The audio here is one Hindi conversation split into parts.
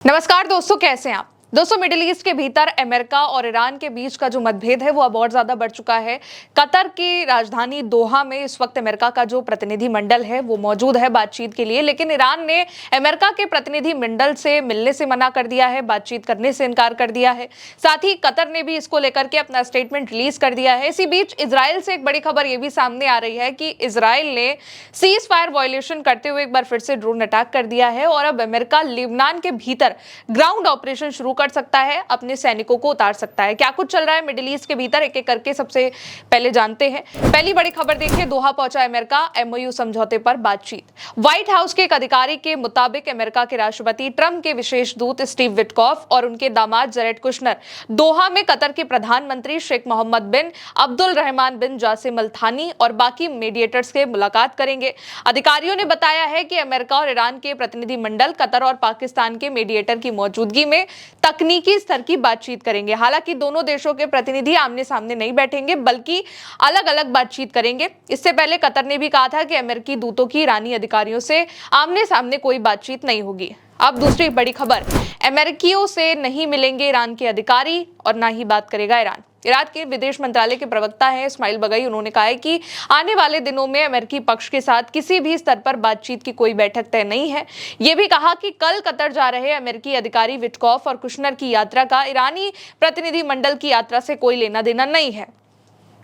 नमस्कार दोस्तों, कैसे हैं आप। दोस्तों, मिडिल ईस्ट के भीतर अमेरिका और ईरान के बीच का जो मतभेद है वो अब और ज्यादा बढ़ चुका है। कतर की राजधानी दोहा में इस वक्त अमेरिका का जो प्रतिनिधि मंडल है वो मौजूद है बातचीत के लिए, लेकिन ईरान ने अमेरिका के प्रतिनिधि मंडल से मिलने से मना कर दिया है, बातचीत करने से इनकार कर दिया है। साथ ही कतर ने भी इसको लेकर के अपना स्टेटमेंट रिलीज कर दिया है। इसी बीच इजराइल से एक बड़ी खबर ये भी सामने आ रही है कि इजराइल ने सीज फायर वायलेशन करते हुए एक बार फिर से ड्रोन अटैक कर दिया है और अब अमेरिका लेबनान के भीतर ग्राउंड ऑपरेशन शुरू कर सकता है, अपने सैनिकों को उतार सकता है। क्या कुछ चल रहा है मिडिल ईस्ट के भीतर, एक एक करके सबसे पहले जानते हैं। पहली बड़ी खबर देखिए, दोहा पहुंचा अमेरिका, एमओयू समझौते पर बातचीत। व्हाइट हाउस के एक अधिकारी के मुताबिक अमेरिका के राष्ट्रपति ट्रंप के विशेष दूत स्टीव विटकॉफ और उनके दामाद जरेड कुशनर दोहा में कतर के प्रधानमंत्री शेख मोहम्मद बिन अब्दुल रहमान बिन जासिम अल थानी और बाकी मीडिएटर्स के मुलाकात करेंगे। अधिकारियों ने बताया है कि अमेरिका और ईरान के प्रतिनिधि मंडल कतर और पाकिस्तान के मीडिएटर की मौजूदगी में तकनीकी स्तर की बातचीत करेंगे। हालांकि दोनों देशों के प्रतिनिधि आमने सामने नहीं बैठेंगे, बल्कि अलग अलग बातचीत करेंगे। इससे पहले कतर ने भी कहा था कि अमेरिकी दूतों की ईरानी अधिकारियों से आमने सामने कोई बातचीत नहीं होगी। अब दूसरी बड़ी खबर, अमेरिकियों से नहीं मिलेंगे ईरान के अधिकारी और ना ही बात करेगा ईरान। ईरान के विदेश मंत्रालय के प्रवक्ता हैं इस्माइल बगई, उन्होंने कहा है कि आने वाले दिनों में अमेरिकी पक्ष के साथ किसी भी स्तर पर बातचीत की कोई बैठक तय नहीं है। यह भी कहा कि कल कतर जा रहे अमेरिकी अधिकारी विटकॉफ और कुशनर की यात्रा का ईरानी प्रतिनिधि मंडल की यात्रा से कोई लेना देना नहीं है।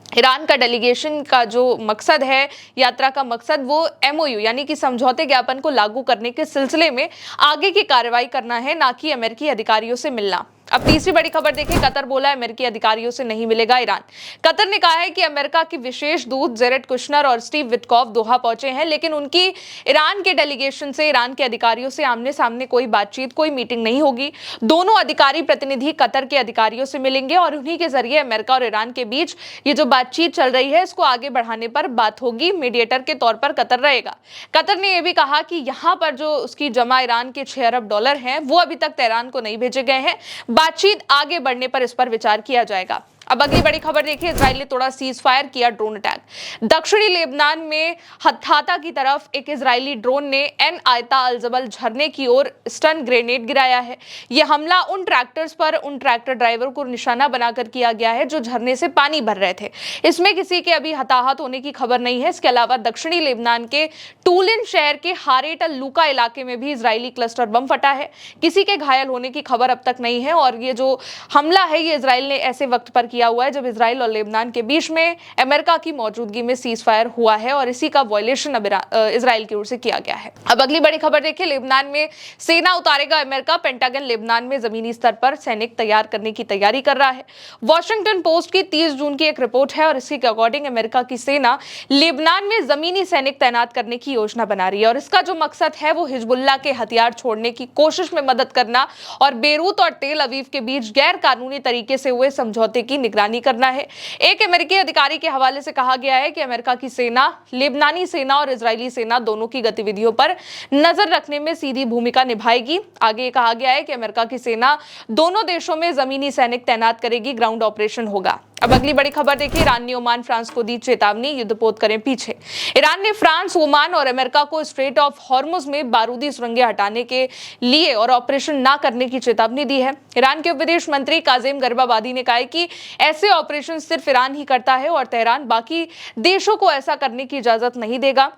ईरान का डेलीगेशन का जो मकसद है, यात्रा का मकसद, वो एमओयू यानी कि समझौते ज्ञापन को लागू करने के सिलसिले में आगे की कार्रवाई करना है, ना कि अमेरिकी अधिकारियों से मिलना। अब तीसरी बड़ी खबर देखिए, कतर बोला अमेरिकी अधिकारियों से नहीं मिलेगा ईरान। कतर ने कहा है कि अमेरिका की विशेष दूत जेरेड कुशनर और स्टीव विटकॉफ दोहा पहुंचे हैं, लेकिन उनकी ईरान के डेलीगेशन से, ईरान के अधिकारियों से आमने सामने कोई बातचीत, कोई मीटिंग नहीं होगी। दोनों अधिकारी प्रतिनिधि कतर के अधिकारियों से मिलेंगे और उन्हीं के जरिए अमेरिका और ईरान के बीच ये जो बातचीत चल रही है इसको आगे बढ़ाने पर बात होगी। मीडिएटर के तौर पर कतर रहेगा। कतर ने यह भी कहा कि यहाँ पर जो उसकी जमा ईरान के $6 अरब हैं वो अभी तक तेहरान को नहीं भेजे गए हैं। बातचीत आगे बढ़ने पर इस पर विचार किया जाएगा। अब अगली बड़ी खबर देखिए, इजराइल ने तोड़ा सीज फायर, किया ड्रोन अटैक। दक्षिणी लेबनान में हत्थाता की तरफ एक इजरायली ड्रोन ने एन आयता अल जबल झरने की ओर स्टन ग्रेनेड गिराया है। यह हमला उन ट्रैक्टर्स पर, उन ट्रैक्टर ड्राइवर को निशाना बनाकर किया गया है जो झरने से पानी भर रहे थे। इसमें किसी के अभी हताहत होने की खबर नहीं है। इसके अलावा दक्षिणी लेबनान के टूलिन शहर के हारेट अल लूका इलाके में भी इजरायली क्लस्टर बम फटा है। किसी के घायल होने की खबर अब तक नहीं है और ये जो हमला है ये इजराइल ने ऐसे वक्त पर किया हुआ है जब इजराइल और लेबनान के बीच में अमेरिका की मौजूदगी में सीज फायर हुआ है और इसी का वायलेशन अब इजराइल की ओर से किया गया है। अब अगली बड़ी खबर देखिए, लेबनान में सेना उतारेगा अमेरिका। पेंटागन लेबनान में जमीनी स्तर पर सैनिक तैयार करने की तैयारी कर रहा है। वॉशिंगटन पोस्ट की 30 जून की एक रिपोर्ट है और इसी के अकॉर्डिंग अमेरिका की सेना लेबनान में जमीनी सैनिक तैनात करने की योजना बना रही है और इसका जो मकसद है वो हिजबुल्लाह के हथियार छोड़ने की कोशिश में मदद करना और बेरूत और तेल अवीव के बीच गैर कानूनी तरीके से हुए समझौते की निगरानी करना है। एक अमेरिकी अधिकारी के हवाले से कहा गया है कि अमेरिका की सेना लेबनानी सेना और इजरायली सेना दोनों की गतिविधियों पर नजर रखने में सीधी भूमिका निभाएगी। आगे कहा गया है कि अमेरिका की सेना दोनों देशों में जमीनी सैनिक तैनात करेगी, ग्राउंड ऑपरेशन होगा। अब अगली बड़ी खबर देखिए, ईरान ने ओमान फ्रांस को दी चेतावनी, युद्धपोत करें पीछे। ईरान ने फ्रांस, ओमान और अमेरिका को स्ट्रेट ऑफ हॉर्मुज में बारूदी सुरंगें हटाने के लिए और ऑपरेशन ना करने की चेतावनी दी है। ईरान के विदेश मंत्री काजिम गरीबाबादी ने कहा है कि ऐसे ऑपरेशन सिर्फ ईरान ही करता है और तेहरान बाकी देशों को ऐसा करने की इजाजत नहीं देगा।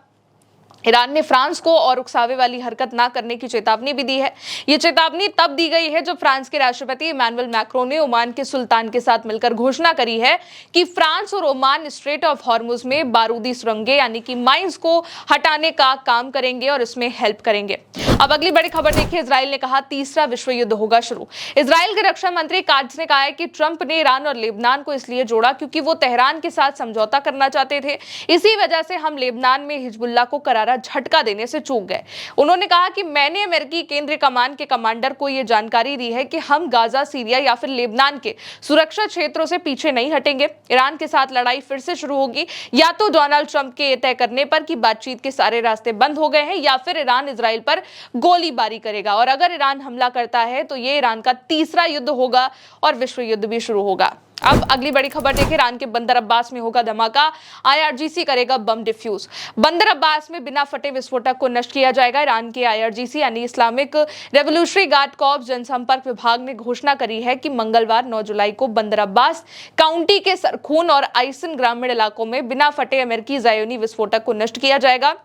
ईरान ने फ्रांस को और उकसावे वाली हरकत ना करने की चेतावनी भी दी है। ये चेतावनी तब दी गई है जब फ्रांस के राष्ट्रपति इमैनुअल मैक्रों ने ओमान के सुल्तान के साथ मिलकर घोषणा करी है कि फ्रांस और ओमान स्ट्रेट ऑफ हॉर्मुज में बारूदी सुरंगें यानी कि माइंस को हटाने का काम करेंगे और इसमें हेल्प करेंगे। अब अगली बड़ी खबर देखिए, इजराइल ने कहा तीसरा विश्व युद्ध होगा शुरू। इजराइल के रक्षा मंत्री काट्ज ने कहा है कि ट्रंप ने ईरान और लेबनान को इसलिए जोड़ा क्योंकि वो तेहरान के साथ समझौता करना चाहते थे। इसी वजह से हम लेबनान में हिजबुल्लाह को करारा झटका देने से चूक गए। उन्होंने कहा कि मैंने अमेरिकी केंद्रीय कमान के कमांडर को यह जानकारी दी है कि हम गाजा, सीरिया या फिर लेबनान के सुरक्षा क्षेत्रों से पीछे नहीं हटेंगे। ईरान के साथ लड़ाई फिर से शुरू होगी या तो डोनाल्ड ट्रंप के तय करने पर कि बातचीत के सारे रास्ते बंद हो गए हैं या फिर ईरान इजराइल पर गोलीबारी करेगा और अगर ईरान हमला करता है तो ये ईरान का तीसरा युद्ध होगा और विश्व युद्ध भी शुरू होगा। अब अगली बड़ी खबर देखिए, ईरान के बंदर अब्बास में होगा धमाका, आईआरजीसी करेगा बम डिफ्यूज। बंदर अब्बास में बिना फटे विस्फोटक को नष्ट किया जाएगा। ईरान के आईआरजीसी यानी इस्लामिक रेवोल्यूशनरी गार्ड कॉर्प्स जनसंपर्क विभाग ने घोषणा करी है कि मंगलवार 9 जुलाई को बंदर अब्बास काउंटी के सरखून और आइसन ग्रामीण इलाकों में बिना फटे अमेरिकी जायोनी विस्फोटक को नष्ट किया जाएगा।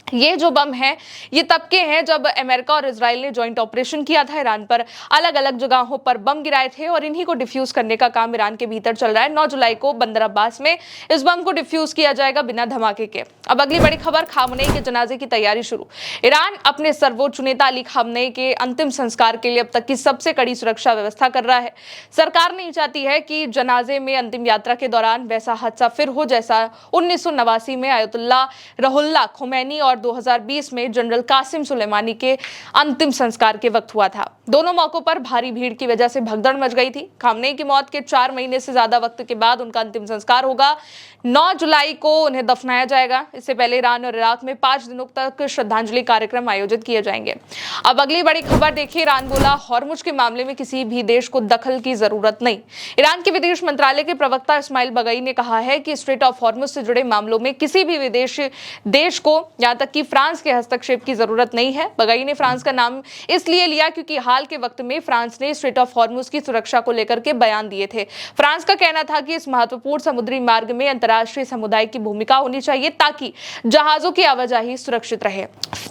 ये जो बम है ये तब के हैं जब अमेरिका और इजराइल ने जॉइंट ऑपरेशन किया था, ईरान पर अलग अलग जगहों पर बम गिराए थे और इन्हीं को डिफ्यूज करने का काम ईरान के भीतर चल रहा है। 9 जुलाई को बंदर अब्बास में इस बम को डिफ्यूज किया जाएगा बिना धमाके के। अब अगली बड़ी खबर, खामनेई के जनाजे की तैयारी शुरू। ईरान अपने सर्वोच्च नेता अली खामनेई के अंतिम संस्कार के लिए अब तक की सबसे कड़ी सुरक्षा व्यवस्था कर रहा है। सरकार नहीं चाहती है कि जनाजे में अंतिम यात्रा के दौरान वैसा हादसा फिर हो जैसा 1989 में आयतुल्लाह रुहुल्लाह खोमैनी और 2020 में जनरल कासिम सुलेमानी के अंतिम संस्कार के वक्त हुआ था। दोनों मौकों पर भारी भीड़ की वजह से भगदड़ मच गई थी। खामनेई की मौत के 4 महीने से ज्यादा वक्त के बाद उनका अंतिम संस्कार होगा। 9 जुलाई को उन्हें दफनाया जाएगा। इससे पहले ईरान और इराक में 5 दिनों तक श्रद्धांजलि कार्यक्रम आयोजित किए जाएंगे। अब अगली बड़ी खबर देखिए, ईरान बोला हॉर्मुज के मामले में किसी भी देश को दखल की जरूरत नहीं। ईरान के विदेश मंत्रालय के प्रवक्ता इस्माइल बगई ने कहा है कि स्ट्रेट ऑफ हॉर्मुज से जुड़े मामलों में किसी भी विदेशी देश को, यहां तक कि फ्रांस के हस्तक्षेप की जरूरत नहीं है। बगई ने फ्रांस का नाम इसलिए लिया क्योंकि हाल के वक्त में फ्रांस ने स्ट्रेट ऑफ हॉर्मुज की सुरक्षा को लेकर के बयान दिए थे। फ्रांस का कहना था कि इस महत्वपूर्ण समुद्री मार्ग में अंतर्राष्ट्रीय समुदाय की भूमिका होनी चाहिए ताकि जहाजों की आवाजाही सुरक्षित रहे।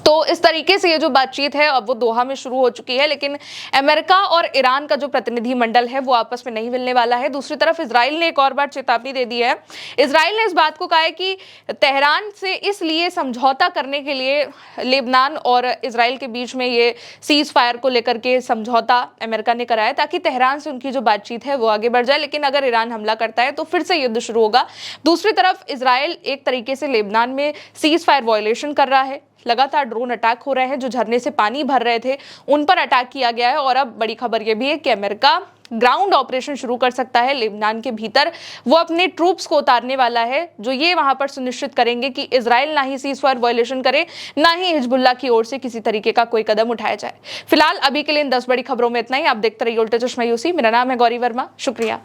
तो इस तरीके से ये जो बातचीत है अब वो दोहा में शुरू हो चुकी है, लेकिन अमेरिका और ईरान का जो प्रतिनिधि मंडल है वो आपस में नहीं मिलने वाला है। दूसरी तरफ इजराइल ने एक और बार चेतावनी दे दी है। इजराइल ने इस बात को कहा है कि तेहरान से इसलिए समझौता करने के लिए लेबनान और इजराइल के बीच में ये सीज फायर को लेकर के समझौता अमेरिका ने कराया ताकि तेहरान से उनकी जो बातचीत है वो आगे बढ़ जाए। लेकिन अगर ईरान हमला करता है तो फिर से युद्ध शुरू होगा। दूसरी तरफ इजराइल एक तरीके से लेबनान में सीज फायर वायलेशन कर रहा है। लगातार ड्रोन अटैक हो रहे हैं, जो झरने से पानी भर रहे थे उन पर अटैक किया गया है। और अब बड़ी खबर यह भी है कि अमेरिका ग्राउंड ऑपरेशन शुरू कर सकता है लेबनान के भीतर। वो अपने ट्रूप्स को उतारने वाला है जो ये वहां पर सुनिश्चित करेंगे कि इजराइल ना ही सीज फायर वायलेशन करे, ना ही हिजबुल्लाह की ओर से किसी तरीके का कोई कदम उठाया जाए। फिलहाल अभी के लिए इन 10 बड़ी खबरों में इतना ही। आप देखते रहिए उल्टा चश्मा यूसी। मेरा नाम है गौरी वर्मा। शुक्रिया।